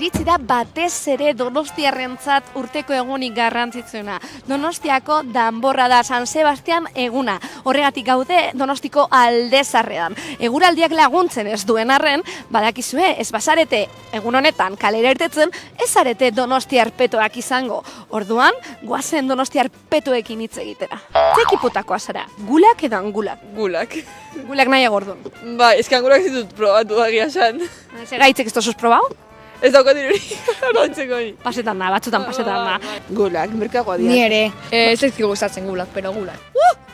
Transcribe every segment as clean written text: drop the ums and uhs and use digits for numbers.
iritsi da batez ere donostiarrentzat urteko egunik garrantzitsuena. Donostiako Danborrada San Sebastian eguna. Horregatik gaude Donostiko Aldezarrean. Eguraldiak laguntzen ez duen arren, badakizue, ez bazarete egun honetan kalera irtetzen, ez zarete donostiar petoak izango. Orduan, goazen donostiar petoekin hitz egitera. Ze ekiputakoa zara? Gulak edo angulak? Gulak. Gulak nahiago orduan. Bai, eski angulak zitut probatu agia esan. Segaitzek ez dozuz probau? Ez daukat dirurik, rontzeko ni. Pasetan da, batzutan pasetan da. Gulak, merkagoa dira. Ni ere. Ez ezki gustatzen gulak, pero gulak.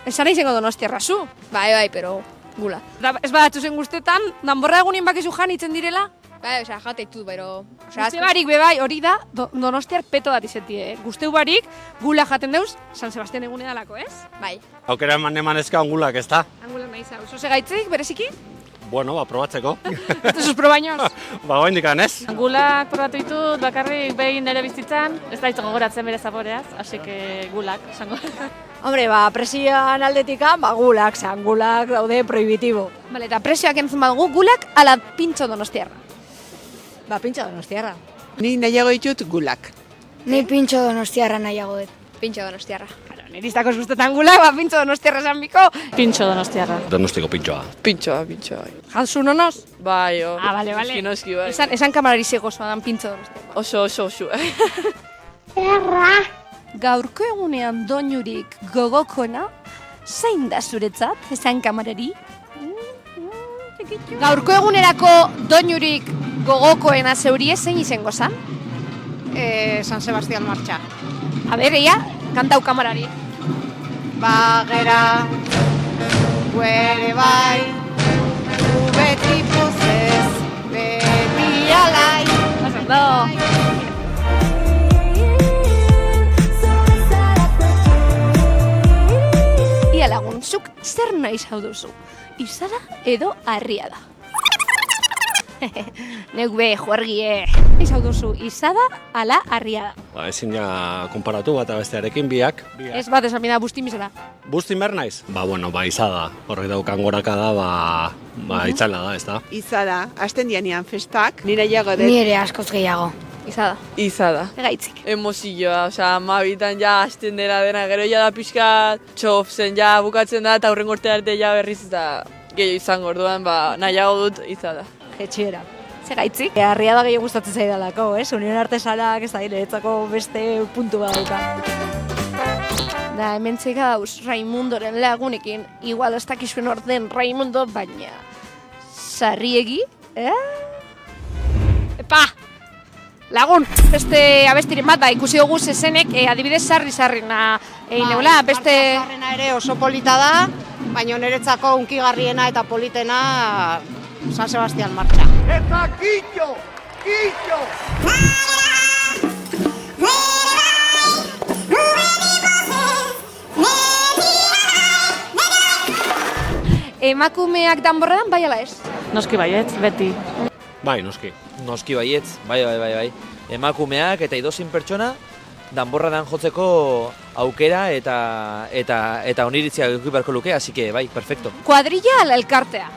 Ez zara izango donostiarra zu. Bai, pero gulak. Da, ez badatzu zen guztetan, Danborra egunin bakizu jan itzen direla? Bai, jate ditut, pero... Guzti barik bebai, hori da, donostiar peto bat izetie. Guzteu barik, gula jaten deuz, San Sebastian egune dalako, ez? Bai. Aukera eman-emanezka angulak, ez da? Angulak nahi zau. Zo segaitzik, bereziki? Bueno, probatzeko. Ez duzuz probainoz? Goindikan, ez? Gulak probatu ditut, bakarrik behin nire bizitzan, ez da ditu gogoratzen bere zaboreaz, así que gulak, esango. Hombre, presioan aldetika, gulak, gulak daude prohibitibo. Bale, eta presioak entzun badugu, gulak ala pintxo donostiarra. Pintxo donostiarra. Ni nahiago ditut gulak. Ni pintxo donostiarra nahiago dut. Pintxo donostiarra. Niristako guztetan gulak, pintxo donostiarra esan biko. Pintxo donostiarra. Donostiko pintxoa. Pintxoa. Jalzu nonoz? Bai, jo. Bale. Noski, bai. Esan kamarari zegozoa dan pintxo donostiarra. Oso. Gaurko egunean doinurik gogokoena, zein da zuretzat, esan kamarari? Gaurko egunerako doinurik gogokoena zeurie zein izango zan? San Sebastian martxa. A ber, eia, kantau kamarari. Gera, guere bai, gu beti pozez, beti alai. Pasando. Ia lagun, zuk zer nahi zau duzu? Izada edo harria da? Neuk be, juergie. Izau duzu, izada ala harria da? Ezin ja konparatu bat bestearekin biak. Ez bat esan bida bustimizela. Bustin behar naiz? Izada. Horrek daukan goraka da, itzala da, ez da? Izada, hasten dianean festak, ni nahiago dut. Ni ere askoz gehiago. Izada. Izada. Egaitzik. Emozioa, amabitan ja hasten dela dena, gero ja da pixka txof zen, ja bukatzen da, eta hurren urte arte ja berriz eta gehiago izango orduan, nahiago dut izada. Etxiera. Egaitzik. Harria da gehiago gustatzen zaidalako, Unión Artesalak ez da niretzako beste puntu bat dauka. Da, hemen gauz Raimundoren lagunekin, igual ez dakizuen orden Raimundo, baina sarriegi, Epa! Lagun, beste abestiren bat, ikusi dugu zezenek, adibidez sarri-sarrina egin neula, beste... Sarrina ere oso polita da, baina niretzako unkigarriena eta politena San Sebastian martxa. Eta Quillo! Emakumeak Danborradan bai ala ez? Noski baietz, beti. Bai, noski. Noski baietz, bai. Emakumeak eta idozin pertsona Danborradan jotzeko aukera eta oniritzia eduki beharko luke, así que bai, perfecto. Kuadrilla ala elkartea?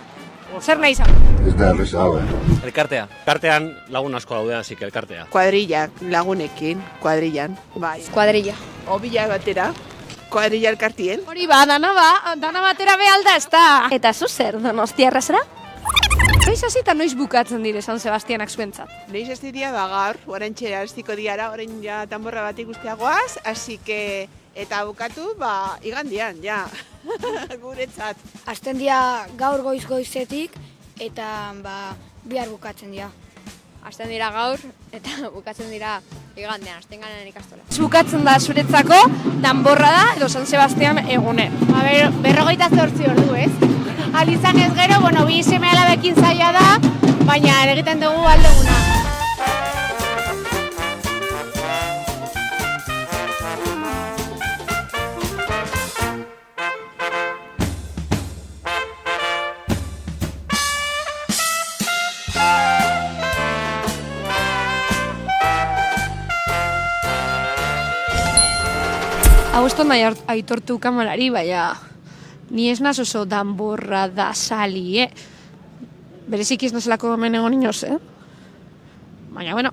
Zer nahi izan? Ez da errezaba. Elkartea. Elkartean lagun asko daude, hasi que elkartea. Kuadrillak lagunekin, kuadrillan, bai. Kuadrilla. Obila batera, kuadrilla elkartien. Hori dana batera behalda ez da. Eta zu zer, donostiarra zera? Noiz hasi eta noiz bukatzen dire San Sebastianak zuentzat? Neiz ez diria gaur, orain txera estiko diara, orain ja Danborra bat ikusteagoaz, así que, eta bukatu, igandian, ja, guretzat. Hasten dira gaur goiz-goizetik, eta bihar bukatzen dira. Hasten dira gaur, eta bukatzen dira igandean, hasten ganean ikastola. Bukatzen da zuretzako Danborrada edo San Sebastian egune. 48 ordu, ez? Alizan ez gero, bi seme alabekin zaila da, baina egiten dugu aldeguna. Hau ez nahi aitortu kamarari, baina ni ez naz oso Danborrada sali, Berezik ez nazelako hemen egon inoz, Baina, bueno,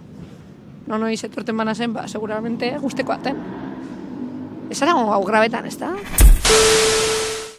noiz etorten bana zen, ba, seguramente guzteko aten. Ez arago hau grabetan, ez da?